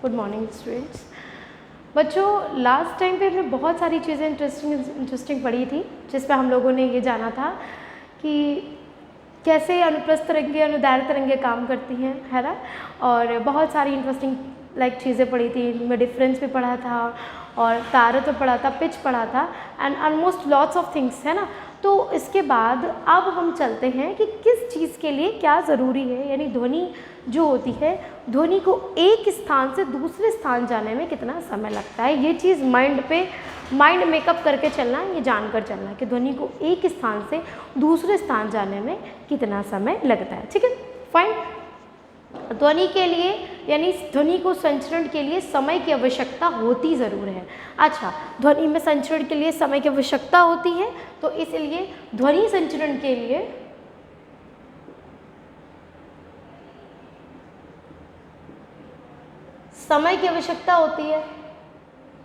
Good morning students. बच्चों, last time पे हमने बहुत सारी चीज़ें इंटरेस्टिंग पढ़ी थी, जिस पे हम लोगों ने ये जाना था कि कैसे अनुप्रस्थ तरंगे अनुदैर्ध्य तरंगे काम करती हैं, है ना। और बहुत सारी इंटरेस्टिंग चीज़ें पढ़ी थी, इनमें डिफरेंस भी पढ़ा था और तारत तो पढ़ा था, पिच पढ़ा था and almost lots of things, है ना। तो इसके बाद अब हम चलते हैं कि किस चीज़ के लिए क्या ज़रूरी है, यानी ध्वनि जो होती है, ध्वनि को एक स्थान से दूसरे स्थान जाने में कितना समय लगता है। ये चीज़ माइंड मेकअप करके चलना है, ये जानकर चलना है कि ध्वनि को एक स्थान से दूसरे स्थान जाने में कितना समय लगता है। ठीक है, फाइन। ध्वनि के लिए यानी ध्वनि को संचरण के लिए समय की आवश्यकता होती ज़रूर है। अच्छा, ध्वनि में संचरण के लिए समय की आवश्यकता होती है, तो इसलिए ध्वनि संचरण के लिए समय की आवश्यकता होती है।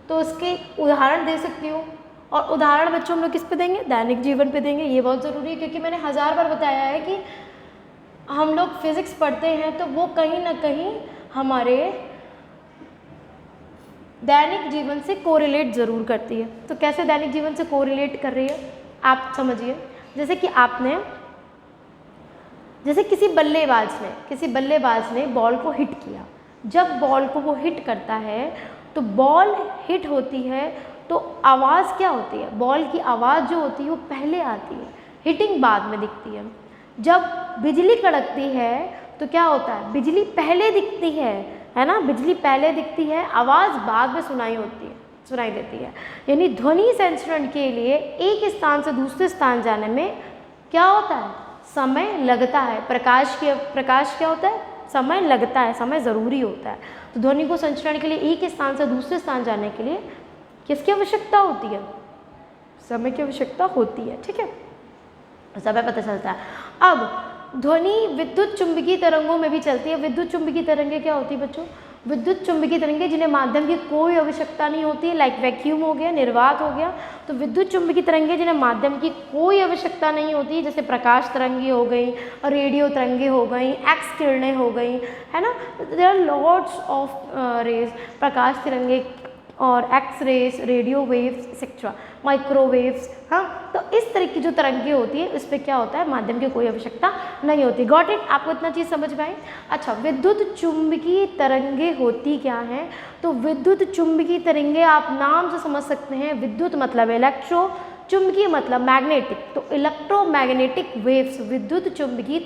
तो उसके उदाहरण दे सकती हूँ, और उदाहरण बच्चों हम लोग किस पे देंगे? दैनिक जीवन पे देंगे। ये बहुत ज़रूरी है, क्योंकि मैंने 1000 बार बताया है कि हम लोग फिजिक्स पढ़ते हैं तो वो कहीं ना कहीं हमारे दैनिक जीवन से कोरिलेट ज़रूर करती है। तो कैसे दैनिक जीवन से कोरिलेट कर रही है आप समझिए। जैसे कि जैसे किसी बल्लेबाज ने बॉल को हिट किया। जब बॉल को वो हिट करता है तो बॉल हिट होती है, तो आवाज़ क्या होती है? बॉल की आवाज़ जो होती है वो पहले आती है, हिटिंग बाद में दिखती है। जब बिजली कड़कती है तो क्या होता है? बिजली पहले दिखती है ना, बिजली पहले दिखती है, आवाज़ बाद में सुनाई देती है। यानी ध्वनि संचरण के लिए एक स्थान से दूसरे स्थान जाने में क्या होता है? समय लगता है। प्रकाश क्या होता है? समय लगता है, समय ज़रूरी होता है। तो ध्वनि को संचरण के लिए एक स्थान से दूसरे स्थान जाने के लिए किसकी आवश्यकता होती है? समय की आवश्यकता होती है। ठीक है, समय पता चलता है। अब ध्वनि विद्युत चुंबकीय तरंगों में भी चलती है। विद्युत चुंबकीय तरंगे क्या होती है बच्चों? विद्युत चुंबकीय तरंगे जिन्हें माध्यम की कोई आवश्यकता नहीं होती है, लाइक वैक्यूम हो गया, निर्वात हो गया। तो विद्युत चुंबकीय तरंगे जिन्हें माध्यम की कोई आवश्यकता नहीं होती, जैसे प्रकाश तरंगे हो गई, रेडियो तरंगे हो गई, एक्स किरणें हो गई, है ना। There are lots of rays, प्रकाश तरंगे और X rays, radio waves etcetera, microwaves. हाँ, तो इस तरह की जो तरंगे होती है, इस पर क्या होता है? माध्यम की कोई आवश्यकता नहीं होती। Got it? आपको इतना चीज़ समझ में आई? अच्छा, विद्युत चुंबकीय तरंगे होती क्या हैं? तो विद्युत चुंबकीय तरंगे आप नाम से समझ सकते हैं। विद्युत मतलब इलेक्ट्रो, चुंबकीय मतलब मैग्नेटिक, तो इलेक्ट्रोमैग्नेटिक वेव्स, विद्युत चुंबकीय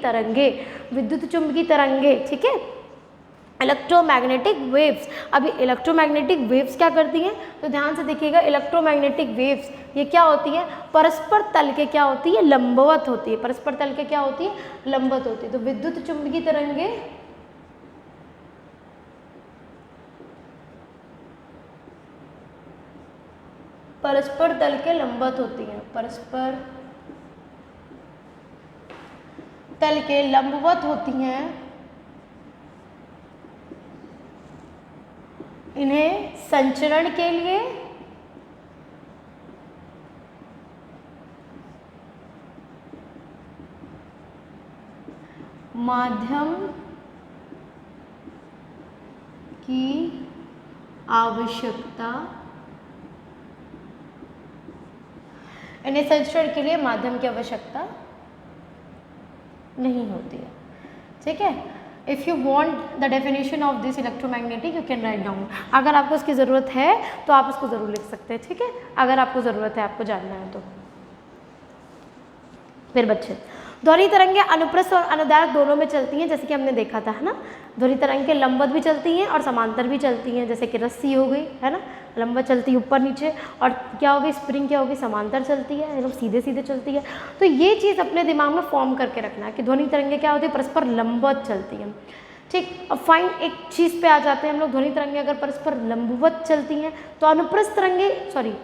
तरंगे। ठीक है, इलेक्ट्रोमैग्नेटिक वेव्स। अभी इलेक्ट्रोमैग्नेटिक वेव्स क्या करती हैं? तो ध्यान से देखिएगा, इलेक्ट्रोमैग्नेटिक वेव्स ये क्या होती है? परस्पर तल के क्या होती है? लंबवत होती है। परस्पर तल के क्या होती है? लंबवत होती है। तो विद्युत चुंबकीय तरंगे परस्पर तल के लंबवत होती हैं, परस्पर तल के लंबवत होती हैं। इन्हें संचरण के लिए माध्यम की आवश्यकता, इन्हें संचरण के लिए माध्यम की आवश्यकता नहीं होती है। ठीक है, if you want the definition of this electromagnetic you can write down. अगर आपको इसकी ज़रूरत है तो आप इसको ज़रूर लिख सकते हैं। ठीक है, अगर आपको ज़रूरत है, आपको जानना है तो। फिर बच्चे, ध्वनि तरंगे अनुप्रस्थ और अनुदैर्ध्य दोनों में चलती हैं, जैसे कि हमने देखा था, है ना। ध्वनि तरंगे लंबवत भी चलती हैं और समांतर भी चलती हैं, जैसे कि रस्सी हो गई, है ना, लंबवत चलती है ऊपर नीचे, और क्या होगी? स्प्रिंग क्या होगी? समांतर चलती है, एकदम सीधे सीधे चलती है। तो ये चीज़ अपने दिमाग में फॉर्म करके रखना है कि ध्वनि तरंगे क्या होती है? परस्पर लंबवत चलती हैं। ठीक, अब फाइन, एक चीज़ पे आ जाते हैं हम लोग। ध्वनि तरंगे अगर परस्पर लंबवत चलती हैं तो अनुप्रस्थ तरंगे,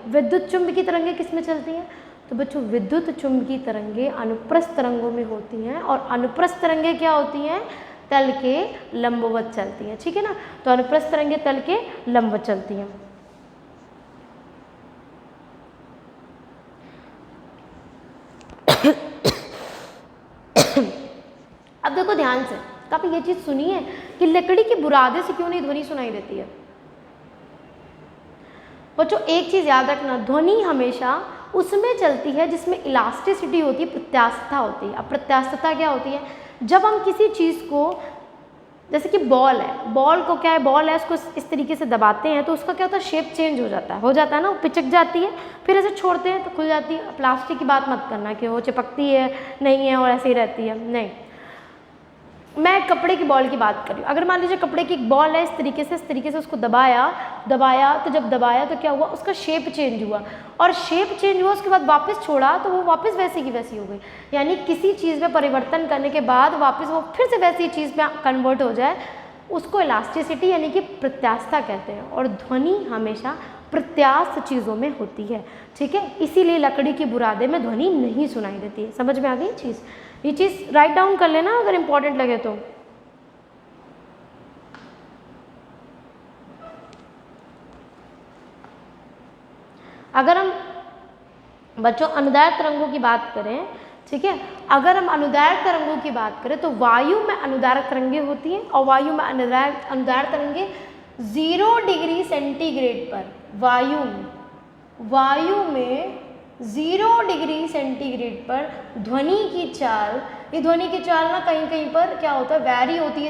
विद्युत चुंबकीय तरंगे किस में चलती हैं? तो बच्चों, विद्युत चुंबकीय तरंगे अनुप्रस्थ तरंगों में होती हैं, और अनुप्रस्थ तरंगे क्या होती हैं? तल के लंबवत चलती हैं। ठीक है ना, तो अनुप्रस्थ तरंगे तल के लंबवत चलती हैं। अब देखो ध्यान से, कभी ये चीज़ सुनी है कि लकड़ी के बुरादे से क्यों नहीं ध्वनि सुनाई देती है? बच्चों एक चीज़ याद रखना, ध्वनि हमेशा उसमें चलती है जिसमें इलास्टिसिटी होती है, प्रत्यास्थता होती है। अब प्रत्यास्थता क्या होती है? जब हम किसी चीज़ को, जैसे कि बॉल है, बॉल को क्या है, बॉल है, उसको इस तरीके से दबाते हैं तो उसका क्या होता है, शेप चेंज हो जाता है ना, वो पिचक जाती है, फिर ऐसे छोड़ते हैं तो खुल जाती है। प्लास्टिक की बात मत करना कि वो चिपकती है नहीं है और ऐसे ही रहती है, नहीं। मैं कपड़े की बॉल की बात कर रही हूँ। अगर मान लीजिए कपड़े की एक बॉल है, इस तरीके से उसको दबाया, तो जब दबाया तो क्या हुआ, उसका शेप चेंज हुआ, और शेप चेंज हुआ उसके बाद वापस छोड़ा तो वो वापस वैसी की वैसी हो गई। यानी किसी चीज़ में परिवर्तन करने के बाद वापस वो फिर से वैसी चीज़ में कन्वर्ट हो जाए, उसको इलास्टिसिटी यानी कि प्रत्यास्थता कहते हैं। और ध्वनि हमेशा प्रत्यास्थ चीज़ों में होती है, ठीक है। इसीलिए लकड़ी के बुरादे में ध्वनि नहीं सुनाई देती है। समझ में आ गई चीज़? ये चीज़ राइट डाउन कर लेना अगर इम्पोर्टेंट लगे तो। अगर हम बच्चों अनुदैर्घ्य तरंगों की बात करें, ठीक है, अगर हम अनुदैर्घ्य तरंगों की बात करें तो वायु में अनुदैर्घ्य तरंगें होती हैं, और वायु में अनुदैर्घ्य तरंगें 0 डिग्री सेंटीग्रेड पर, वायु में 0 डिग्री सेंटीग्रेड पर ध्वनि की चाल, ये ध्वनि की चाल ना कहीं कहीं पर क्या होता है, वैरी होती है,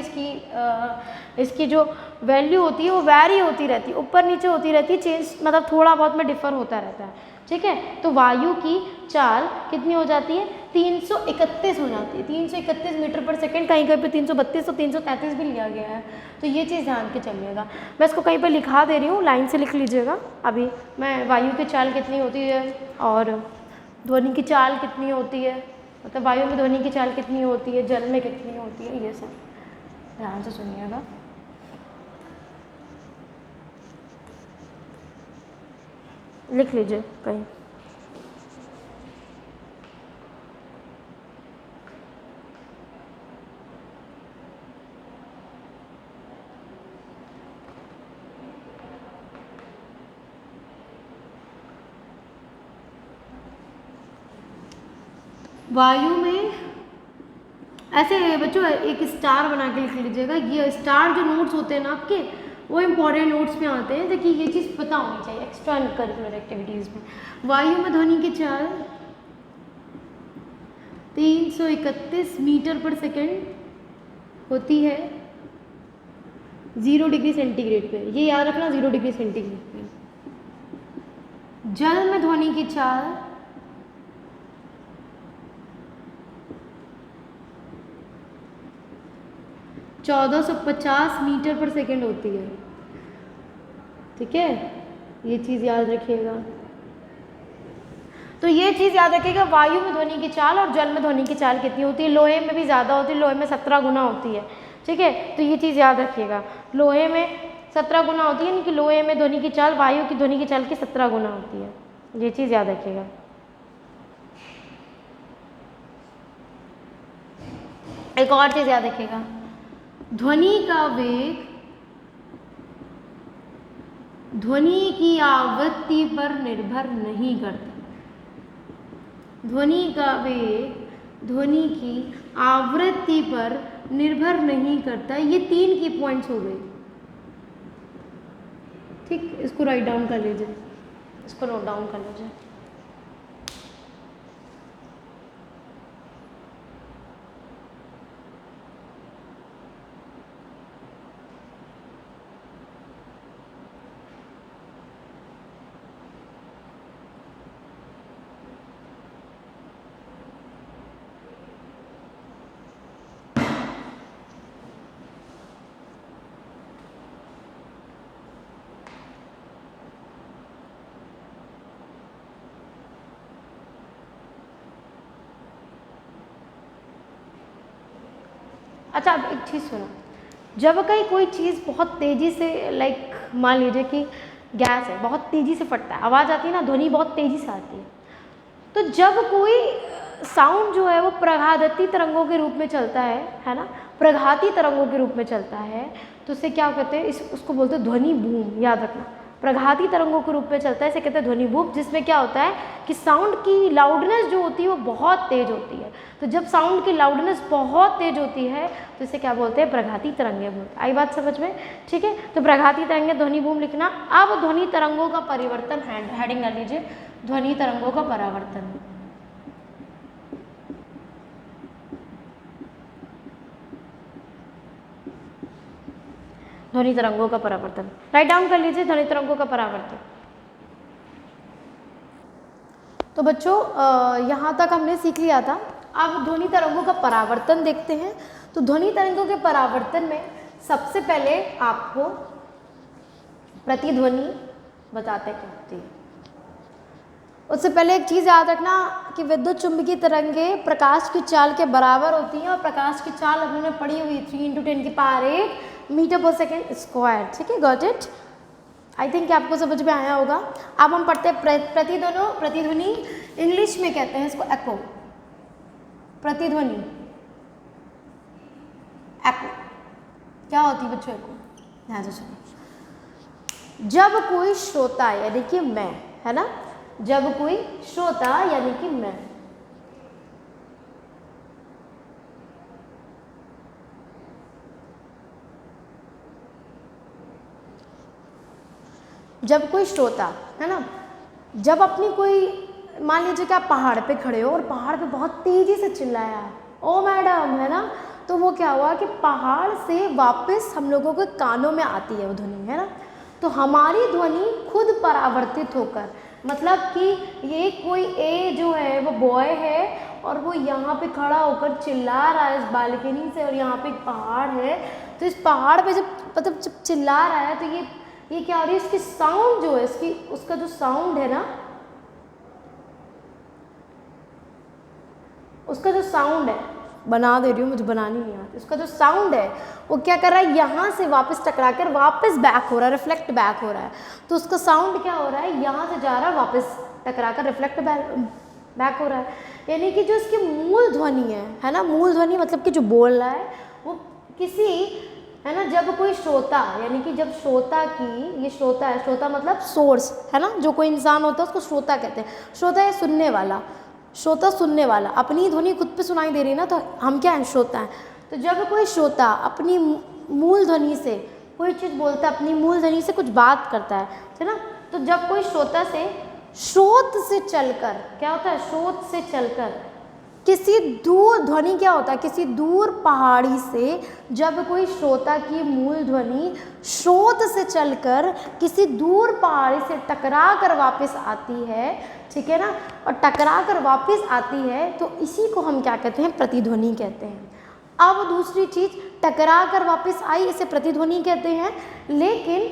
इसकी जो वैल्यू होती है वो वैरी होती रहती है, ऊपर नीचे होती रहती है, चेंज मतलब थोड़ा बहुत में डिफर होता रहता है, ठीक है। तो वायु की चाल कितनी हो जाती है, 331 हो जाती है, 331 मीटर पर सेकंड, कहीं कहीं पे 332 तो 333 भी लिया गया है। तो ये चीज़ ध्यान के चलिएगा। मैं इसको कहीं पर लिखा दे रही हूँ, लाइन से लिख लीजिएगा। अभी मैं वायु की चाल कितनी होती है और ध्वनि की चाल कितनी होती है, मतलब वायु में ध्वनि की चाल कितनी होती है, जल में कितनी होती है, ये सब ध्यान से सुनिएगा। लिख लीजिए कहीं। वायु में ऐसे बच्चों एक स्टार बना के लिख लीजिएगा। ये स्टार जो नोट्स होते हैं ना आपके, वो इंपॉर्टेंट नोट्स में आते हैं। देखिए ये चीज़ पता होनी चाहिए एक्स्ट्रा करिकुलर एक्टिविटीज़ में। वायु में ध्वनि की चाल 331 मीटर पर सेकेंड होती है 0 डिग्री सेंटीग्रेड पे, ये याद रखना, 0 डिग्री सेंटीग्रेड पे। जल में ध्वनि की चाल 1450 मीटर पर सेकेंड होती है, ठीक है, ये चीज़ याद रखिएगा। तो ये चीज़ याद रखिएगा, वायु में ध्वनि की चाल और जल में ध्वनि की चाल कितनी होती है। लोहे में भी ज़्यादा होती है, लोहे में 17 गुना होती है, ठीक है। तो ये चीज़ याद रखिएगा, लोहे में 17 गुना होती है, यानी कि लोहे में ध्वनि की चाल वायु की ध्वनि की चाल की 17 गुना होती है। ये चीज़ याद रखिएगा। एक और चीज़ याद रखिएगा, ध्वनि का वेग ध्वनि की आवृत्ति पर निर्भर नहीं करता। ध्वनि का वेग ध्वनि की आवृत्ति पर निर्भर नहीं करता। ये 3 की पॉइंट्स हो गई, ठीक। इसको राइट डाउन कर लीजिए, इसको नोट डाउन कर लीजिए। अच्छा अब एक चीज़ सुनो, जब कहीं कोई चीज़ बहुत तेज़ी से लाइक मान लीजिए कि गैस है, बहुत तेज़ी से फटता है, आवाज़ आती है ना, ध्वनि बहुत तेज़ी से आती है। तो जब कोई साउंड जो है वो प्रघाती तरंगों के रूप में चलता है ना, प्रघाती तरंगों के रूप में चलता है, तो उसे क्या कहते हैं, उसको बोलते हैं ध्वनि बूम। याद रखना, प्रघाती तरंगों के रूप में चलता है, इसे कहते हैं ध्वनिभूप, जिसमें क्या होता है कि साउंड की लाउडनेस जो होती है वो बहुत तेज होती है। तो जब साउंड की लाउडनेस बहुत तेज होती है तो इसे क्या बोलते हैं, प्रघाती तरंगें बोलते हैं। आई बात समझ में? ठीक है, तो प्रघाती तरंगें ध्वनिभूप लिखना। अब ध्वनि तरंगों का परिवर्तन, हेडिंग कर लीजिए, ध्वनि तरंगों का परावर्तन। ध्वनि तरंगों का परावर्तन राइट डाउन कर लीजिए, ध्वनि तरंगों का परावर्तन। तो बच्चों यहाँ तक हमने सीख लिया था। अब ध्वनि तरंगों का परावर्तन देखते हैं। तो ध्वनि तरंगों के परावर्तन में सबसे पहले आपको प्रतिध्वनि बताते क्या होती है। उससे पहले एक चीज़ याद रखना कि विद्युत चुंबकीय तरंगें प्रकाश की चाल के बराबर होती हैं, और प्रकाश की चाल हमने पढ़ी हुई 3 × 10⁸ मीटर पर सेकेंड स्क्वायर। ठीक है, गॉट इट? आई थिंक आपको समझ में आया होगा। अब हम पढ़ते हैं प्रतिध्वनि। इंग्लिश में कहते हैं इसको एको। प्रतिध्वनि एको क्या होती है बच्चों? एको ध्यान से सुनो। जब कोई श्रोता यानी कि मैं, है ना, जब कोई श्रोता यानी कि मैं जब कोई श्रोता, है ना, जब अपनी कोई, मान लीजिए कि आप पहाड़ पे खड़े हो और पहाड़ पे बहुत तेजी से चिल्लाया, ओ मैडम, है ना, तो वो क्या हुआ कि पहाड़ से वापस हम लोगों के कानों में आती है वो ध्वनि, है ना। तो हमारी ध्वनि खुद परावर्तित होकर, मतलब कि ये कोई ए जो है वो बॉय है और वो यहाँ पे खड़ा होकर चिल्ला रहा है इस बालकनी से, और यहाँ पे एक पहाड़ है, तो इस पहाड़ पे जब चिल्ला रहा है तो ये क्या हो रही है, इसकी साउंड जो है, उसका जो साउंड है ना, उसका जो साउंड है, बना दे रही हूँ, मुझे बनानी नहीं आती, उसका जो साउंड है वो क्या कर रहा है, यहाँ से वापस टकरा कर वापस बैक हो रहा है, रिफ्लेक्ट बैक हो रहा है। तो उसका साउंड क्या हो रहा है, यहाँ से जा रहा है, वापस टकरा कर रिफ्लेक्ट बैक हो रहा है। यानी कि जो इसकी मूल ध्वनि है ना, मूल ध्वनि मतलब कि जो बोल रहा है वो किसी, है ना, जब कोई श्रोता, यानी कि जब श्रोता की, ये श्रोता है, श्रोता मतलब सोर्स, है ना, जो कोई इंसान होता है उसको श्रोता कहते हैं। श्रोता है सुनने वाला, श्रोता सुनने वाला, अपनी ध्वनि खुद पे सुनाई दे रही है ना, तो हम क्या हैं, श्रोता हैं। तो जब कोई श्रोता अपनी मूल ध्वनि से कोई चीज़ बोलता है, अपनी मूल ध्वनि से कुछ बात करता है ना, तो जब कोई श्रोता से स्रोत से चलकर, क्या होता है, स्रोत से चलकर किसी दूर, ध्वनि क्या होता है, किसी दूर पहाड़ी से जब कोई श्रोता की मूल ध्वनि स्रोत से चलकर किसी दूर पहाड़ी से टकरा कर वापस आती है, ठीक है ना, और टकरा कर वापस आती है, तो इसी को हम क्या कहते हैं, प्रतिध्वनि कहते हैं। अब दूसरी चीज़, टकरा कर वापस आई, इसे प्रतिध्वनि कहते हैं। लेकिन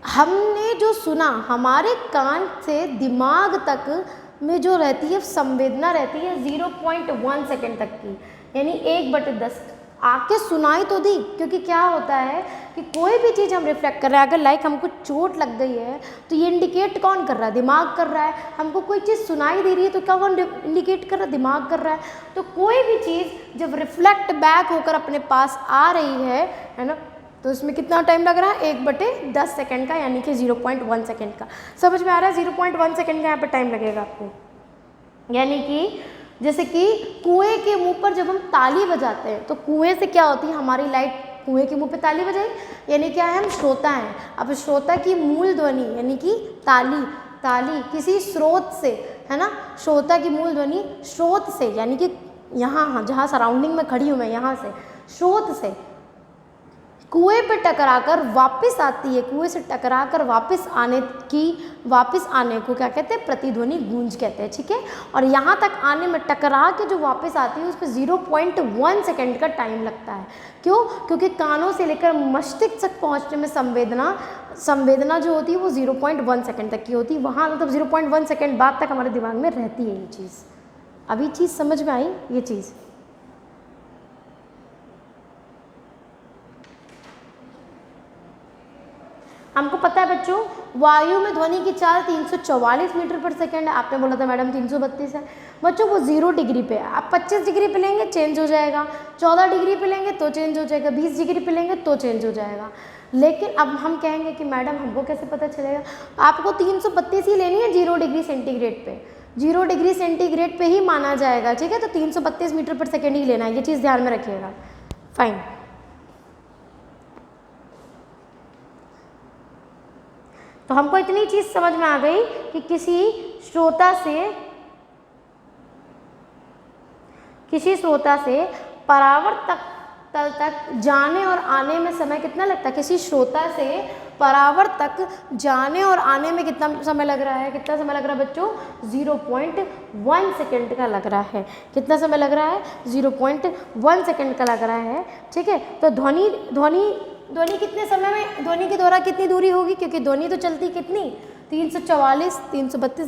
हमने जो सुना, हमारे कान से दिमाग तक में जो रहती है संवेदना रहती है 0.1 सेकेंड तक की, यानी 1/10 आके सुनाई तो दी, क्योंकि क्या होता है कि कोई भी चीज़ हम रिफ्लेक्ट कर रहे हैं, अगर लाइक हमको चोट लग गई है तो ये इंडिकेट कौन कर रहा है, दिमाग कर रहा है। हमको कोई चीज़ सुनाई दे रही है तो क्या कौन इंडिकेट कर रहा है, दिमाग कर रहा है। तो कोई भी चीज़ जब रिफ्लेक्ट बैक होकर अपने पास आ रही है ना, तो इसमें कितना टाइम लग रहा है, 1/10 सेकेंड का, यानी कि 0.1 सेकेंड का। समझ में आ रहा है, 0.1 सेकेंड का यहाँ पर टाइम लगेगा आपको। यानी कि जैसे कि कुएं के मुंह पर जब हम ताली बजाते हैं, तो कुएं से क्या होती है, हमारी लाइट कुएं के मुंह पे ताली बजाई, यानी क्या है, हम श्रोता हैं। अब श्रोता की मूल ध्वनि यानी कि ताली किसी स्रोत से, है ना, श्रोता की मूल ध्वनि स्रोत से, यानी कि यहाँ जहाँ सराउंडिंग में खड़ी हूँ मैं, यहाँ से स्रोत से कुएं पे टकराकर वापस आती है, कुएं से टकराकर वापस आने को क्या कहते हैं, प्रतिध्वनि गूंज कहते हैं। ठीक है, और यहाँ तक आने में, टकरा के जो वापस आती है उस पर 0.1 सेकेंड का टाइम लगता है। क्यों? क्योंकि कानों से लेकर मस्तिष्क तक पहुँचने में संवेदना जो होती है वो 0.1 सेकेंड तक की होती है। वहाँ मतलब 0.1 सेकेंड बाद तक हमारे दिमाग में रहती है ये चीज़। अभी चीज़ समझ में आई ये चीज़? हमको पता है बच्चों, वायु में ध्वनि की चाल 344 मीटर पर सेकेंड है। आपने बोला था मैडम 332 है। बच्चों वो 0 डिग्री पे है। आप 25 डिग्री पे लेंगे चेंज हो जाएगा, 14 डिग्री पे लेंगे तो चेंज हो जाएगा, 20 डिग्री पे लेंगे तो चेंज हो जाएगा। लेकिन अब हम कहेंगे कि मैडम हमको कैसे पता चलेगा, आपको 332 ही लेनी है 0 डिग्री सेंटीग्रेड पे, 0 डिग्री सेंटीग्रेड पे ही माना जाएगा, ठीक है। तो 332 मीटर पर सेकेंड ही लेना है, ये चीज़ ध्यान में रखिएगा। फाइन, तो हमको इतनी चीज़ समझ में आ गई कि किसी श्रोता से परावर्तक तल तक जाने और आने में समय कितना लगता है, किसी श्रोता से परावर्तक जाने और आने में कितना समय लग रहा है, कितना समय लग रहा है बच्चों, 0.1 सेकेंड का लग रहा है। कितना समय लग रहा है, 0.1 सेकेंड का लग रहा है, ठीक है। तो ध्वनि कितने समय में, ध्वनि के द्वारा कितनी दूरी होगी, क्योंकि ध्वनि तो चलती कितनी 332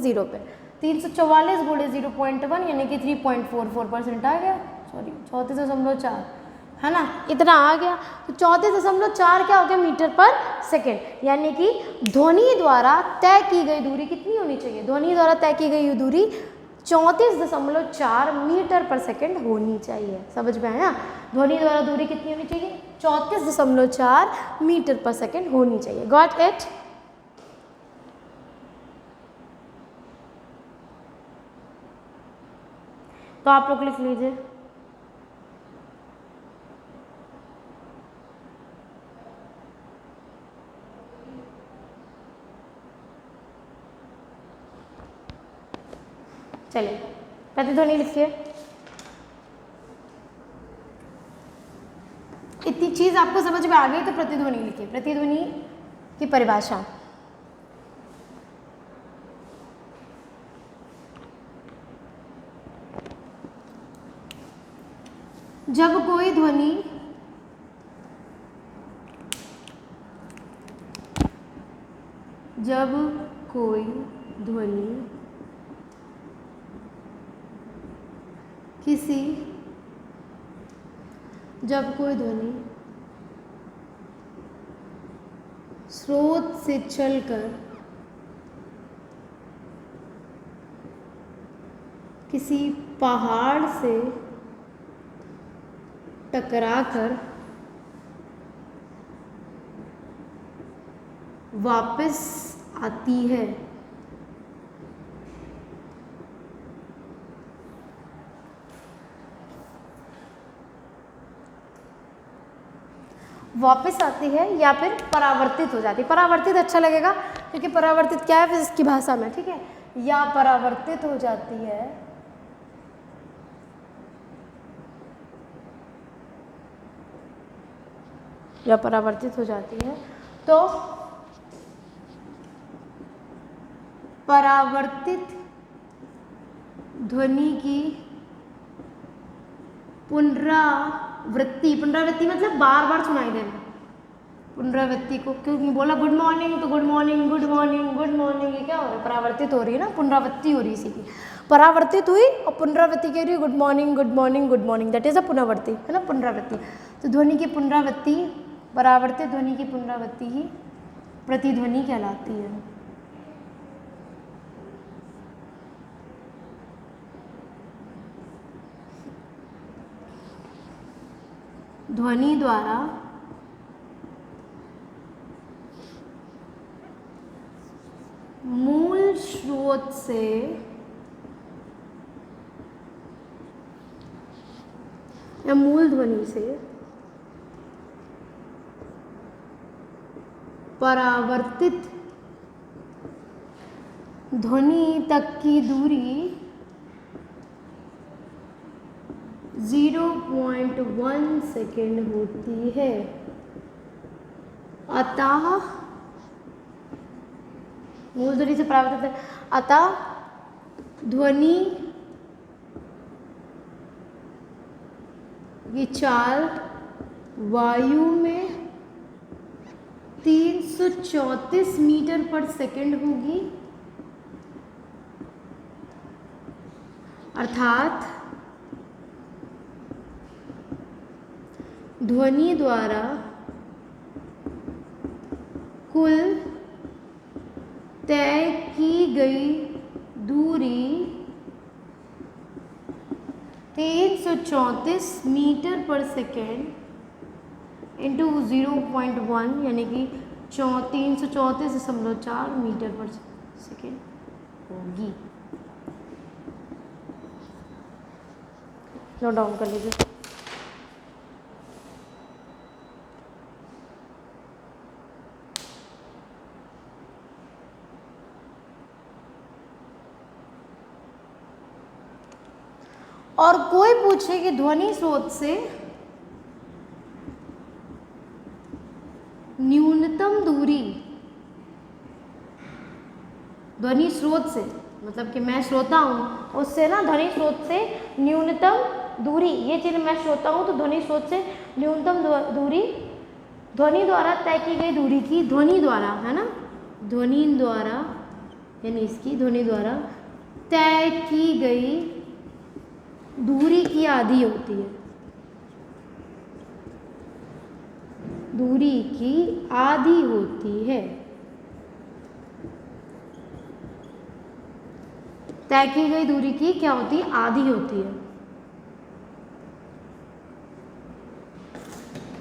0 पे, 344 गुणे 0.1 यानी कि 3.44% आ गया, सॉरी 34.4 है ना, इतना आ गया। तो 34.4 क्या हो गया मीटर पर सेकेंड, यानी कि ध्वनि द्वारा तय की गई दूरी कितनी होनी चाहिए, ध्वनि द्वारा तय की गई दूरी 34.4 मीटर पर सेकेंड होनी चाहिए। समझ में आया, ध्वनि द्वारा दूरी कितनी होनी चाहिए, 34.4 मीटर पर सेकेंड होनी चाहिए। Got it. तो आप लोग लिख लीजिए, चलिए प्रतिध्वनि लिखिए। इतनी चीज आपको समझ में आ गई तो प्रतिध्वनि लिखिए। प्रतिध्वनि की परिभाषा, जब कोई ध्वनि स्रोत से चलकर किसी पहाड़ से टकराकर वापस आती है, वापस आती है या फिर परावर्तित हो जाती है। परावर्तित अच्छा लगेगा क्योंकि परावर्तित क्या है फिजिक्स की भाषा में, ठीक है, या परावर्तित हो जाती है या परावर्तित हो जाती है। तो परावर्तित ध्वनि की पुनरावृत्ति मतलब बार बार सुनाई देना। पुनरावृत्ति को क्योंकि बोला गुड मॉर्निंग तो good morning good morning good morning, ये क्या हो रहा है, परावर्तित हो रही है ना, पुनरावृत्ति हो रही है इसी की। परावर्तित हुई और पुनरावृत्ति कह रही है good morning good morning good morning, that is a पुनरावृत्ति, है ना, पुनरावृत्ति। तो ध्वनि की पुनरावृत्ति, परावर्तित ध्वनि की पुनरावृत्ति ही प्रतिध्वनि कहलाती है। ध्वनि द्वारा मूल स्रोत से या मूल ध्वनि से परावर्तित ध्वनि तक की दूरी 0.1 सेकेंड होती है। अतः मूल ध्वनि से परावर्तित है, अतः ध्वनि की चाल वायु में 334 मीटर पर सेकेंड होगी, अर्थात ध्वनि द्वारा कुल तय की गई दूरी 334 मीटर पर सेकेंड इंटू 0.1 यानी कि 334.4 मीटर पर सेकेंड होगी। नोट डाउन कर लीजिए। और कोई पूछे कि ध्वनि स्रोत से न्यूनतम दूरी, ध्वनि स्रोत से मतलब कि मैं श्रोता हूँ, उससे ना ध्वनि स्रोत से न्यूनतम दूरी, ये चीज़ मैं श्रोता हूँ तो ध्वनि स्रोत से न्यूनतम दूरी ध्वनि द्वारा तय की गई दूरी की, ध्वनि द्वारा है ना, ध्वनि द्वारा यानी इसकी ध्वनि द्वारा तय की गई दूरी की आधी होती है, दूरी की आधी होती है। तय की गई दूरी की क्या होती है? आधी होती है।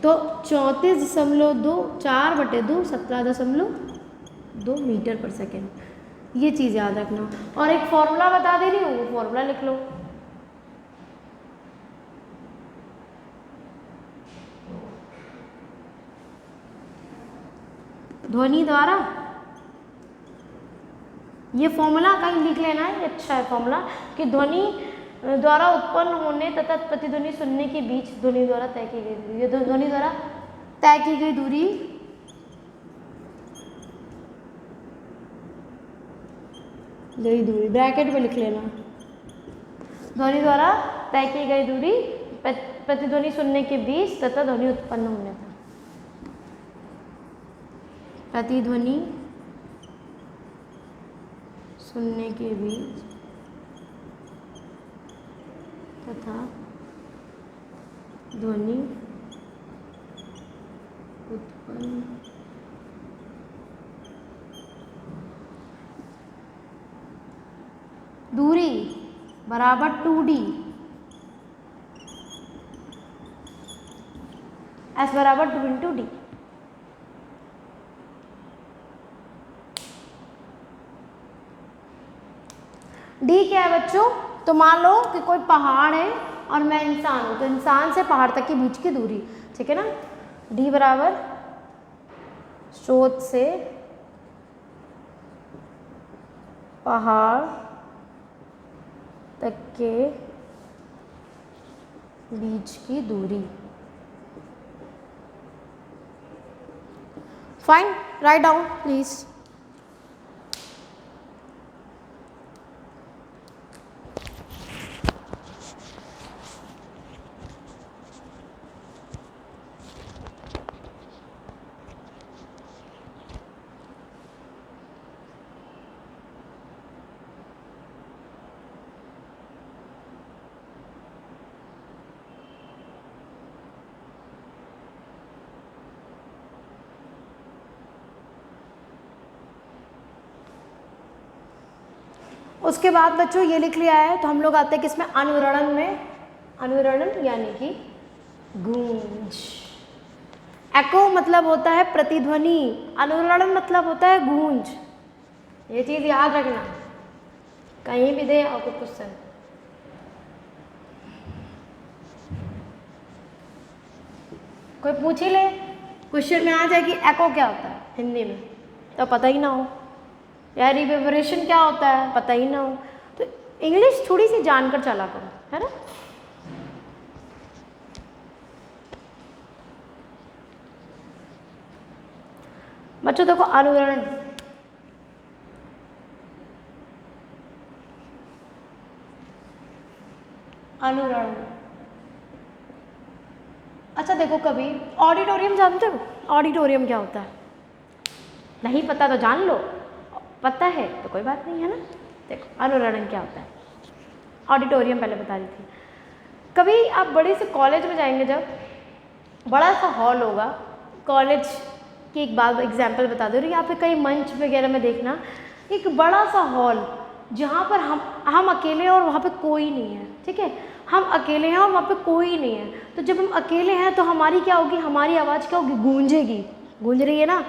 तो 34.2 4/2 17.2 मीटर पर सेकेंड, ये चीज़ याद रखना। और एक फॉर्मूला बता दे रही हूँ, वो फॉर्मूला लिख लो। ध्वनि द्वारा, ये फॉर्मूला कहीं लिख लेना है, अच्छा है फॉर्मूला कि ध्वनि द्वारा उत्पन्न होने तथा प्रतिध्वनि सुनने के बीच ध्वनि द्वारा तय की गई दूरी, ये ध्वनि द्वारा तय की गई दूरी ब्रैकेट में लिख लेना। ध्वनि द्वारा तय की गई दूरी प्रतिध्वनि सुनने के बीच तथा ध्वनि उत्पन्न होने तक, प्रतिध्वनि सुनने के बीच तथा ध्वनि उत्पन्न दूरी बराबर 2D, S बराबर 2 × D। डी क्या है बच्चों? तो मान लो कि कोई पहाड़ है और मैं इंसान हूँ, तो इंसान से पहाड़ तक के बीच की दूरी, ठीक है ना। डी बराबर स्रोत से पहाड़ तक के बीच की दूरी। Fine, write down please. उसके बाद बच्चों ये लिख लिया है, तो हम लोग आते हैं किसमें? अनुरणन में। अनुरणन यानी कि गूंज। एको मतलब होता है प्रतिध्वनि, अनुरणन मतलब होता है गूंज। ये चीज याद रखना, कहीं भी दे आपको क्वेश्चन। कोई पूछ ही ले, क्वेश्चन में आ जाए कि एको क्या होता है हिंदी में, तो पता ही ना हो, या रिवर्बरेशन क्या होता है पता ही ना हो, तो इंग्लिश थोड़ी सी जानकर चला करो, है ना। बच्चों देखो, अनुरणन, अनुरणन। अच्छा देखो, कभी ऑडिटोरियम जानते हो? ऑडिटोरियम क्या होता है? नहीं पता तो जान लो, पता है तो कोई बात नहीं, है ना। देखो अनुरणन क्या होता है, ऑडिटोरियम पहले बता रही थी। कभी आप बड़े से कॉलेज में जाएंगे, जब बड़ा सा हॉल होगा, कॉलेज की एक बात एग्जाम्पल बता दो, यहाँ पे कई मंच वगैरह में देखना, एक बड़ा सा हॉल जहाँ पर हम अकेले और वहाँ पे कोई नहीं है, ठीक है। हम अकेले हैं और वहाँ पे कोई नहीं है, तो जब हम अकेले हैं तो हमारी क्या होगी, हमारी आवाज़ क्या होगी, गूंजेगी। गूंज रही है ना,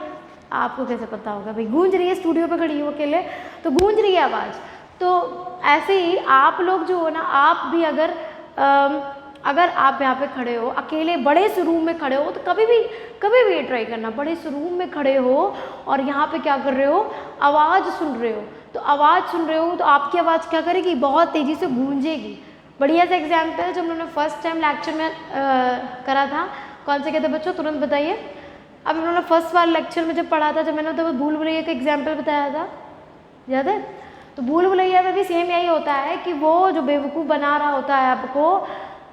आपको कैसे पता होगा भाई, गूंज रही है, स्टूडियो पे खड़ी हूँ अकेले तो गूंज रही है आवाज़। तो ऐसे ही आप लोग जो हो ना, आप भी अगर आप यहाँ पे खड़े हो अकेले बड़े से रूम में खड़े हो, तो कभी भी ये ट्राई करना, बड़े से रूम में खड़े हो और यहाँ पे क्या कर रहे हो, आवाज़ सुन रहे हो, तो आवाज़ सुन रहे हो तो आपकी आवाज़ क्या करेगी, बहुत तेज़ी से गूंजेगी। बढ़िया सा एग्जाम्पल जब उन्होंने फर्स्ट टाइम लेक्चर में करा था, कौन से कहते बच्चों, तुरंत बताइए। अब उन्होंने फर्स्ट वाले लेक्चर में जब पढ़ा था, जब मैंने तो भूल भुलैया का एग्जाम्पल बताया था, याद है? तो भूल भुलैया में भी सेम यही होता है कि वो जो बेवकूफ़ बना रहा होता है आपको,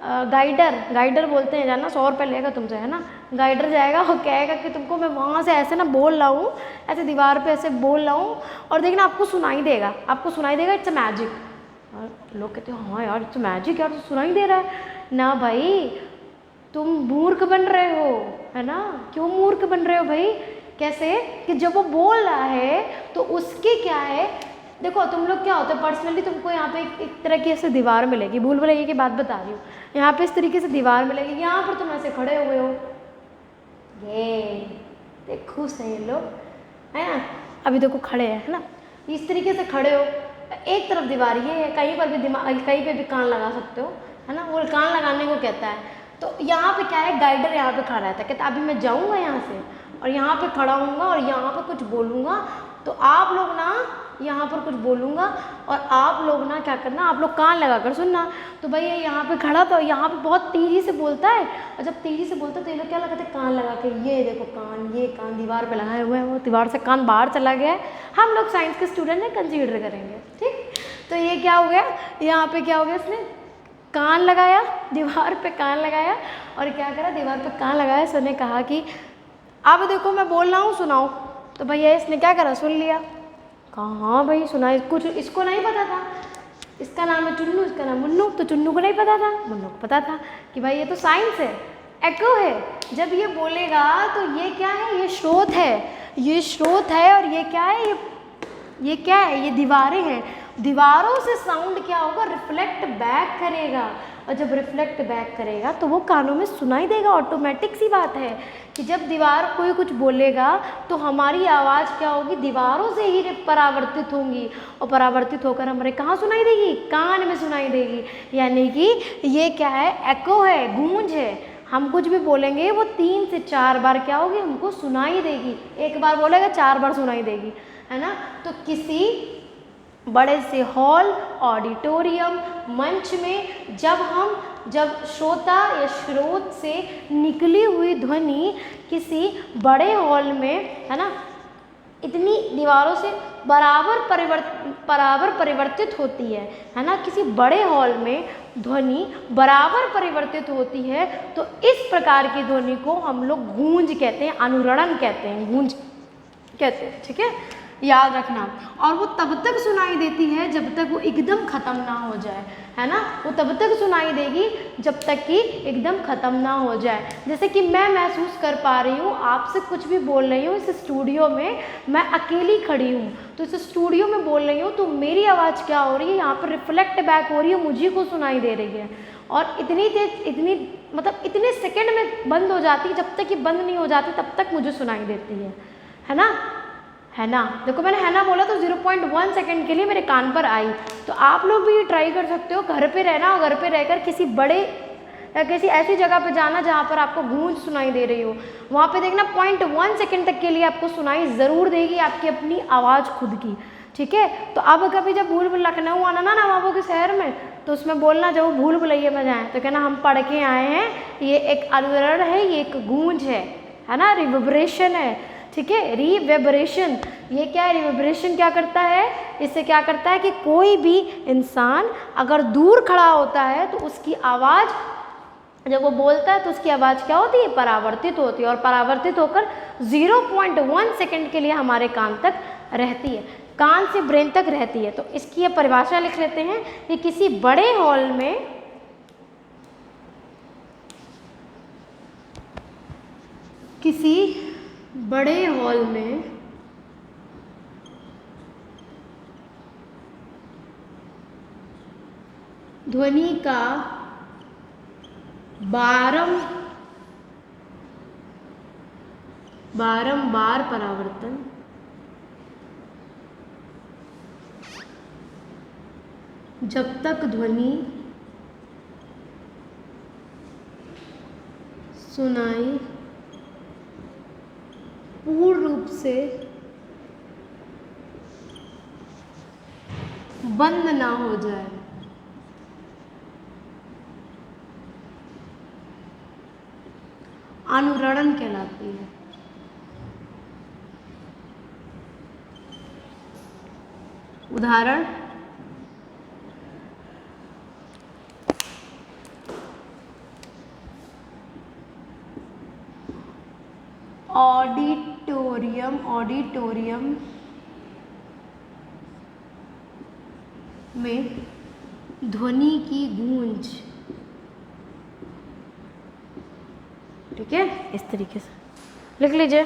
गाइडर बोलते हैं, जाना 100 रुपये लेगा तुमसे, है ना। गाइडर जाएगा और कहेगा कि तुमको मैं वहाँ से ऐसे ना बोल रहा हूँ, ऐसे दीवार पे ऐसे बोल रहा हूँ और देखना आपको सुनाई देगा, इट्स अ मैजिक। और लोग कहते हैं हाँ यार इट्स अ मैजिक, यार तो सुनाई दे रहा है ना भाई, तुम मूर्ख बन रहे हो, है ना। क्यों मूर्ख बन रहे हो भाई, कैसे कि जब वो बोल रहा है तो उसके क्या है, देखो तुम लोग क्या होता है पर्सनली, तुमको यहाँ पे एक तरह की ऐसे दीवार मिलेगी, भूल भुलैया की बात बता रही हूँ, यहाँ पे इस तरीके से दीवार मिलेगी, यहाँ पर तुम ऐसे खड़े हुए हो, ये देखो सही लोग, है ना, अभी देखो खड़े हैं, है ना, इस तरीके से खड़े हो, एक तरफ दीवार ये है, कहीं पर भी कहीं पे भी कान लगा सकते हो, है ना, वो कान लगाने को कहता है। तो यहाँ पे क्या है, गाइडर यहाँ पे खड़ा रहता है, कहता अभी मैं जाऊँगा यहाँ से और यहाँ पे खड़ा हूँगा और यहाँ पर कुछ बोलूँगा, तो आप लोग ना यहाँ पर कुछ बोलूँगा और आप लोग ना क्या करना, आप लोग कान लगा कर सुनना। तो भाई ये यहाँ पे खड़ा था, यहाँ पे बहुत तेज़ी से बोलता है, और जब तेज़ी से बोलता है तो ये लोग क्या लगाते हैं, कान लगा के, ये देखो कान, ये कान दीवार पे लगाए हुए हैं, वो दीवार से कान बाहर चला गया है, हम लोग साइंस के स्टूडेंट हैं, कंसीडर करेंगे, ठीक। तो ये क्या हो गया, यहाँ पे क्या हो गया, इसने कान लगाया, दीवार पे कान लगाया, और क्या करा, दीवार पे कान लगाया, सर ने कहा कि अब देखो मैं बोल रहा हूँ सुनाओ। तो भैया इसने क्या करा, सुन लिया, कहा हाँ भाई सुना, कुछ इसको नहीं पता था, इसका नाम है चुन्नू, इसका नाम मुन्नू, तो चुन्नू को नहीं पता था, मुन्नू को पता था कि भाई ये तो साइंस है, एको है, जब ये बोलेगा तो ये क्या है, ये स्रोत है, ये स्रोत है, और ये क्या है, ये क्या है, ये दीवारें हैं, दीवारों से साउंड क्या होगा, रिफ्लेक्ट बैक करेगा, और जब रिफ्लेक्ट बैक करेगा तो वो कानों में सुनाई देगा। ऑटोमेटिक सी बात है कि जब दीवार कोई कुछ बोलेगा तो हमारी आवाज़ क्या होगी, दीवारों से ही परावर्तित होंगी, और परावर्तित होकर हमारे कहाँ सुनाई देगी, कान में सुनाई देगी। यानी कि ये क्या है, एको है, गूंज है, हम कुछ भी बोलेंगे वो 3 से 4 बार क्या होगी, हमको सुनाई देगी, एक बार बोलेगा 4 बार सुनाई देगी, है ना। तो किसी बड़े से हॉल, ऑडिटोरियम, मंच में जब श्रोता या स्रोत से निकली हुई ध्वनि किसी बड़े हॉल में, है ना, इतनी दीवारों से बराबर परिवर्तित होती है ना, किसी बड़े हॉल में ध्वनि बराबर परिवर्तित होती है, तो इस प्रकार की ध्वनि को हम लोग गूंज कहते हैं, अनुरणन कहते हैं, गूंज कहते हैं, ठीक है, याद रखना। और वो तब तक सुनाई देती है जब तक वो एकदम ख़त्म ना हो जाए, है ना, वो तब तक सुनाई देगी जब तक कि एकदम ख़त्म ना हो जाए। जैसे कि मैं महसूस कर पा रही हूँ, आपसे कुछ भी बोल रही हूँ, इस स्टूडियो में मैं अकेली खड़ी हूँ, तो इस स्टूडियो में बोल रही हूँ, तो मेरी आवाज़ क्या हो रही है, यहाँ पर रिफ्लेक्ट बैक हो रही है, मुझे को सुनाई दे रही है, और इतनी इतने सेकेंड में बंद हो जाती है, जब तक ये बंद नहीं हो जाती तब तक मुझे सुनाई देती है ना, है ना। देखो मैंने है ना बोला तो 0.1 सेकेंड के लिए मेरे कान पर आई। तो आप लोग भी ये ट्राई कर सकते हो, घर पे रहना और घर पे रहकर किसी बड़े या किसी ऐसी जगह पे जाना जहाँ पर आपको गूंज सुनाई दे रही हो, वहाँ पे देखना 0.1 सेकेंड तक के लिए आपको सुनाई ज़रूर देगी आपकी अपनी आवाज़ खुद की, ठीक है। तो अब कभी जब भूल भुलैया लखनऊ आना ना नवाबों के शहर में, तो उसमें बोलना जब भूल भुलैया में जाएँ तो कहना हम पढ़ के आए हैं, ये एक अनुरण है, ये एक गूंज है ना, रिवर्बरेशन है, ठीक है, रिवर्बरेशन। ये क्या है, रिवर्बरेशन क्या करता है, इससे क्या करता है कि कोई भी इंसान अगर दूर खड़ा होता है तो उसकी आवाज़, जब वो बोलता है तो उसकी आवाज़ क्या होती है, परावर्तित होती है, और परावर्तित होकर 0.1 सेकेंड के लिए हमारे कान तक रहती है, कान से ब्रेन तक रहती है। तो इसकी ये परिभाषा लिख लेते हैं कि किसी बड़े हॉल में ध्वनि का बारंबार परावर्तन जब तक ध्वनि सुनाई पूर्ण रूप से बंद ना हो जाए। अनुरणन कहलाती है। उदाहरण, ऑडिटोरियम में ध्वनि की गूंज। ठीक है, इस तरीके से लिख लीजिए।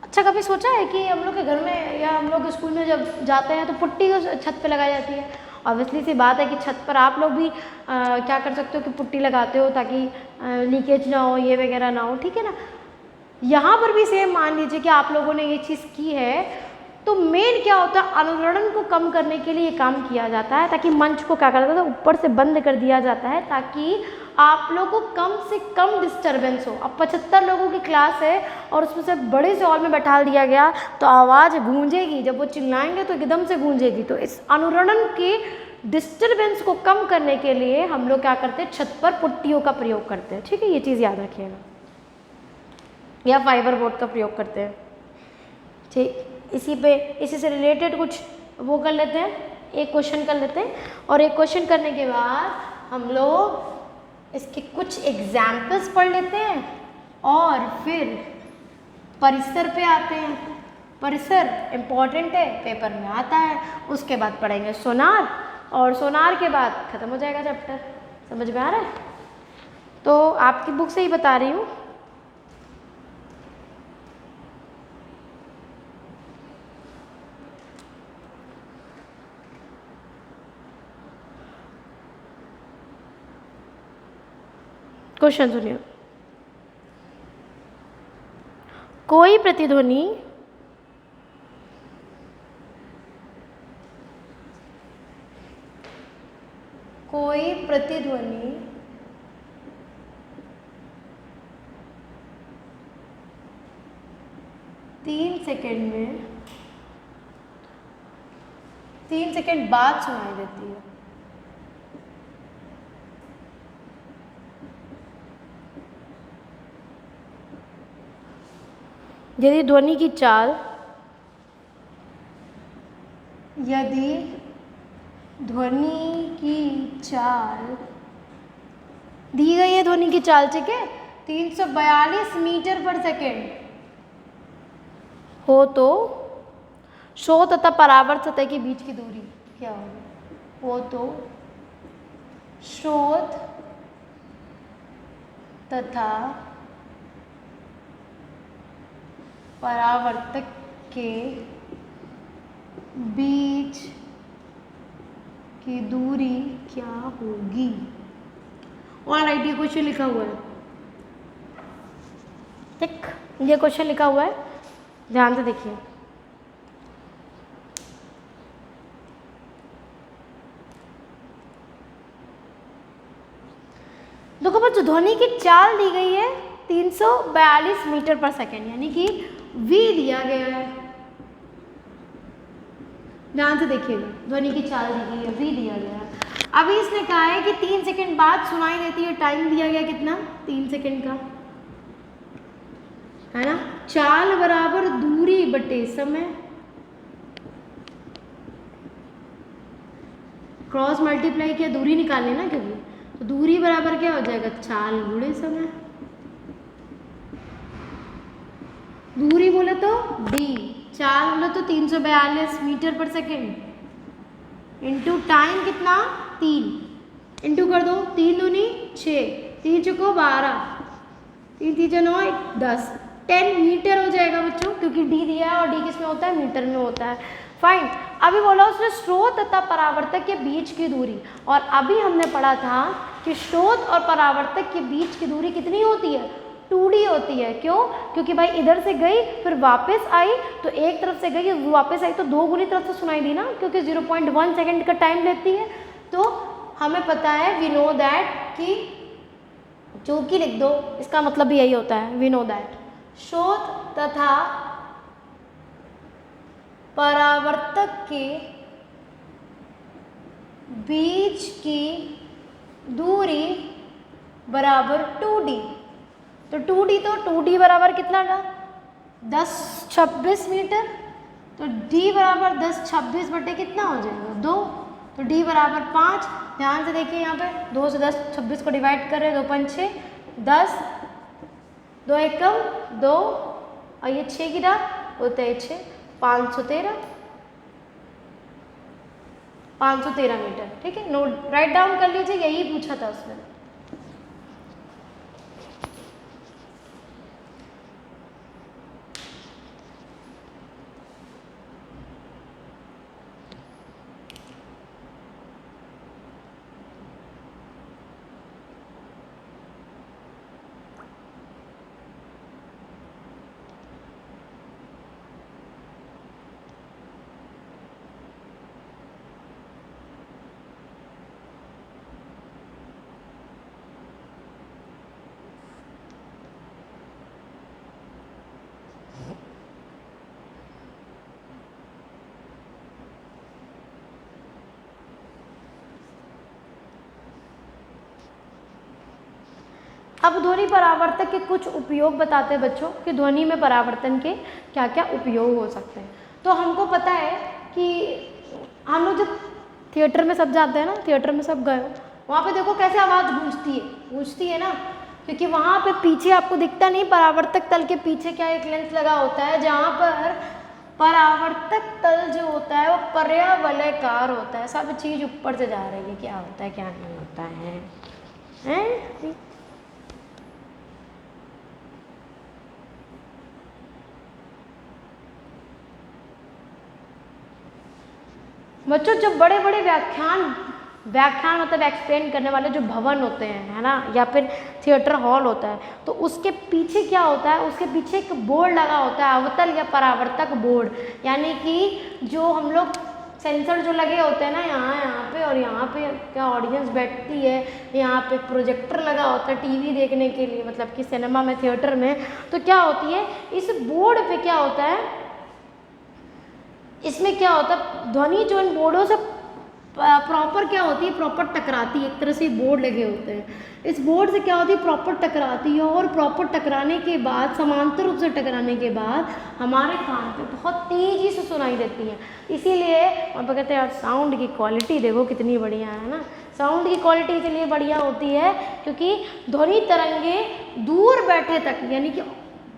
अच्छा, कभी सोचा है कि हम लोग के घर में या हम लोग स्कूल में जब जाते हैं तो पुट्टी छत पे लगाई जाती है। ऑब्वियसली सी बात है कि छत पर आप लोग भी क्या कर सकते हो कि पुट्टी लगाते हो ताकि लीकेज ना हो, ये वगैरह ना हो। ठीक है ना। यहाँ पर भी सेम मान लीजिए कि आप लोगों ने ये चीज़ की है, तो मेन क्या होता है, अनुरणन को कम करने के लिए ये काम किया जाता है ताकि मंच को क्या कर देता है, ऊपर से बंद कर दिया जाता है ताकि आप लोगों को कम से कम डिस्टरबेंस हो। अब 75 लोगों की क्लास है और उसमें से बड़े से हॉल में बैठा दिया गया तो आवाज़ गूंजेगी, जब वो चिल्लाएंगे तो एकदम से गूंजेगी। तो इस अनुरणन के डिस्टरबेंस को कम करने के लिए हम लोग क्या करते हैं, छत पर पुट्टियों का प्रयोग करते हैं। ठीक है, ये चीज़ याद रखिएगा, या फाइबर बोर्ड का प्रयोग करते हैं। ठीक, इसी से रिलेटेड कुछ वो कर लेते हैं, एक क्वेश्चन कर लेते हैं और एक क्वेश्चन करने के बाद हम लोग इसके कुछ एग्जाम्पल्स पढ़ लेते हैं और फिर परिसर पे आते हैं। परिसर इम्पॉर्टेंट है, पेपर में आता है। उसके बाद पढ़ेंगे सोनार और सोनार के बाद ख़त्म हो जाएगा चैप्टर। समझ में आ रहा है? तो आपकी बुक से ही बता रही हूँ। क्वेश्चन सुनिए। कोई प्रतिध्वनि कोई प्रतिध्वनि 3 सेकेंड में 3 सेकेंड बाद सुनाई देती है। यदि ध्वनि की चाल दी गई है, ध्वनि की चाल, ठीक है, 342 मीटर पर सेकेंड हो तो स्रोत तथा परावर्त सतह के बीच की दूरी क्या होगी? हो तो स्रोत तथा परावर्तक के बीच की दूरी क्या होगी? ऑलराइट, ये क्वेश्चन लिखा हुआ है। ठीक, ये क्वेश्चन लिखा हुआ है, ध्यान से देखिए। देखो बच्चों, ध्वनि की चाल दी गई है 342 मीटर पर सेकेंड, यानी कि v दिया गया है। ध्यान से देखिएगा, ध्वनि की चाल दी गई है, v दिया गया है। अभी इसने कहा है कि 3 सेकेंड बाद सुनाई देती है। टाइम दिया गया कितना? 3 सेकेंड का, है ना। चाल बराबर दूरी बटे समय, क्रॉस मल्टीप्लाई किया, दूरी निकालनी ना, क्योंकि तो दूरी बराबर क्या हो जाएगा? चाल गुणे समय। दूरी बोले तो d, चाल बोले तो 342 मीटर पर सेकेंड इंटू टाइम कितना? 3 इंटू कर दो, 3 दूनी 6, 3 चुको 12, 3 तीन 9, 10, 10 मीटर हो जाएगा बच्चों, क्योंकि डी दिया है और डी किस में होता है, मीटर में होता है। फाइन। अभी बोला उसने स्रोत तथा परावर्तक के बीच की दूरी, और अभी हमने पढ़ा था कि स्रोत और परावर्तक के बीच की दूरी कितनी होती है, 2D होती है। क्यों? क्योंकि भाई इधर से गई फिर वापस आई, तो एक तरफ से गई वापस आई तो 2 गुनी तरफ से सुनाई दी ना, क्योंकि 0.1 सेकेंड का टाइम लेती है। तो हमें पता है, वी नो दैट कि जो कि लिख दो, इसका मतलब भी यही होता है, वी नो दैट स्रोत तथा परावर्तक के बीच की दूरी बराबर 2D। तो 2D तो 2D बराबर कितना था, 10-26 मीटर। तो D बराबर 10-26 बटे कितना हो जाएगा, 2। तो D बराबर 5। ध्यान से देखिए यहाँ पे 2 से 10-26 को डिवाइड कर रहे हैं, 2 5 6 10, 2 एकम 2 और ये 6 गिरा होता है 6, 513 मीटर। ठीक है, नोट राइट डाउन कर लीजिए, यही पूछा था उसने। अब ध्वनि परावर्तक के कुछ उपयोग बताते हैं बच्चों कि ध्वनि में परावर्तन के क्या क्या उपयोग हो सकते हैं। तो हमको पता है कि हम लोग जब थिएटर में सब जाते हैं ना, थिएटर में सब गए हो, वहाँ पे देखो कैसे आवाज़ गूंजती है ना, क्योंकि वहाँ पे पीछे आपको दिखता नहीं, परावर्तक तल के पीछे क्या एक लेंस लगा होता है, जहाँ पर परावर्तक तल जो होता है वो पर्यावलयकार होता है। सब चीज़ ऊपर से जा रही है, क्या होता है क्या नहीं होता है? बच्चों जब बड़े बड़े व्याख्यान मतलब एक्सप्लेन करने वाले जो भवन होते हैं, है ना, या फिर थिएटर हॉल होता है, तो उसके पीछे क्या होता है, उसके पीछे एक बोर्ड लगा होता है, अवतल या परावर्तक बोर्ड। यानी कि जो हम लोग सेंसर जो लगे होते हैं ना, यहाँ पे और यहाँ पे क्या ऑडियंस बैठती है, यहाँ पे प्रोजेक्टर लगा होता है टीवी देखने के लिए, मतलब कि सिनेमा में, थिएटर में। तो क्या होती है, इस बोर्ड पे क्या होता है, इसमें क्या होता है, ध्वनि जो इन बोर्डों से प्रॉपर क्या होती है, प्रॉपर टकराती है। एक तरह से बोर्ड लगे होते हैं, इस बोर्ड से क्या होती है, प्रॉपर टकराती है, और प्रॉपर टकराने के बाद, समांतर रूप से टकराने के बाद हमारे कान पे बहुत तेज़ी से सुनाई देती है। इसीलिए और कहते हैं यार साउंड की क्वालिटी देखो कितनी बढ़िया है ना। साउंड की क्वालिटी इसलिए बढ़िया होती है क्योंकि ध्वनि तरंगे दूर बैठे तक, यानी कि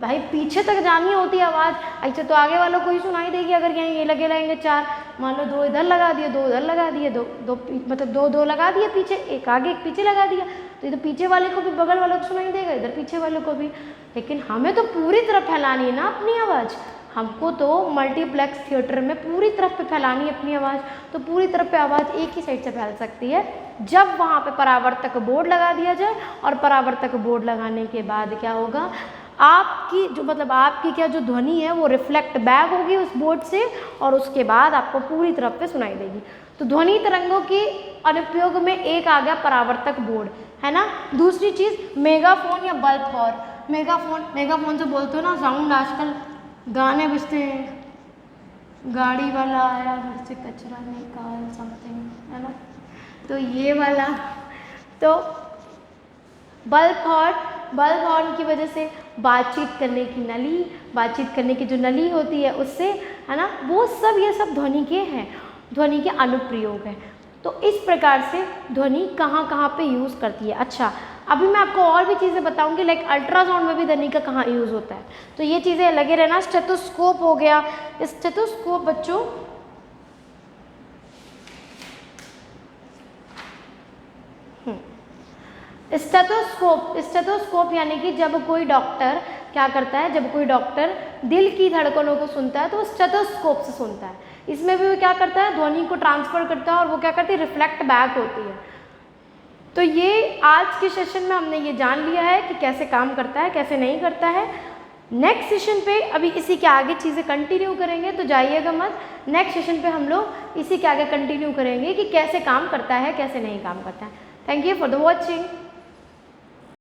भाई पीछे तक जानी होती है आवाज़, ऐसे तो आगे वालों को ही सुनाई देगी। अगर कहीं ये लगे रहेंगे 4, मान लो 2 इधर लगा दिए, 2 उधर लगा दिए, मतलब 2 लगा दिए पीछे, एक आगे एक पीछे लगा दिया, तो इधर पीछे वाले को भी, बगल वाले को सुनाई देगा, इधर पीछे वाले को भी। लेकिन हमें तो पूरी तरफ फैलानी है ना अपनी आवाज़, हमको तो मल्टीप्लेक्स थिएटर में पूरी तरफ पे फैलानी है अपनी आवाज़। तो पूरी तरफ पे आवाज़ एक ही साइड से फैल सकती है जब वहाँ पे परावर्तक बोर्ड लगा दिया जाए। और परावर्तक बोर्ड लगाने के बाद क्या होगा, आपकी जो मतलब आपकी क्या जो ध्वनि है वो रिफ्लेक्ट बैक होगी उस बोर्ड से, और उसके बाद आपको पूरी तरफ पे सुनाई देगी। तो ध्वनि तरंगों के अनुप्रयोग में एक आ गया परावर्तक बोर्ड, है ना। दूसरी चीज़ मेगाफोन या बल्ब हॉर्न। मेगाफोन से बोलते हो ना, साउंड आजकल गाने बजते हैं, गाड़ी वाला आया घर से कचरा निकाल समथिंग, है ना, तो ये वाला। तो बल्ब हॉर्न की वजह से बातचीत करने की जो नली होती है उससे, है ना, वो सब ये सब ध्वनि के हैं, ध्वनि के अनुप्रयोग हैं। तो इस प्रकार से ध्वनि कहाँ कहाँ पे यूज़ करती है। अच्छा, अभी मैं आपको और भी चीज़ें बताऊंगी, लाइक अल्ट्रासाउंड में भी ध्वनि का कहाँ यूज़ होता है। तो ये चीज़ें लगे रहना। स्टेथोस्कोप हो गया, स्टेथोस्कोप बच्चों स्टेथोस्कोप यानी कि जब कोई डॉक्टर क्या करता है, जब कोई डॉक्टर दिल की धड़कनों को सुनता है तो वो स्टेथोस्कोप से सुनता है। इसमें भी वो क्या करता है, ध्वनि को ट्रांसफ़र करता है और वो क्या करती है, रिफ्लेक्ट बैक होती है। तो ये आज के सेशन में हमने ये जान लिया है कि कैसे काम करता है, कैसे नहीं करता है। नेक्स्ट सेशन पे अभी इसी के आगे चीज़ें कंटिन्यू करेंगे, तो जाइएगा मत। नेक्स्ट सेशन पे हम लोग इसी के आगे कंटिन्यू करेंगे कि कैसे काम करता है, कैसे नहीं काम करता है। Thank you for the watching.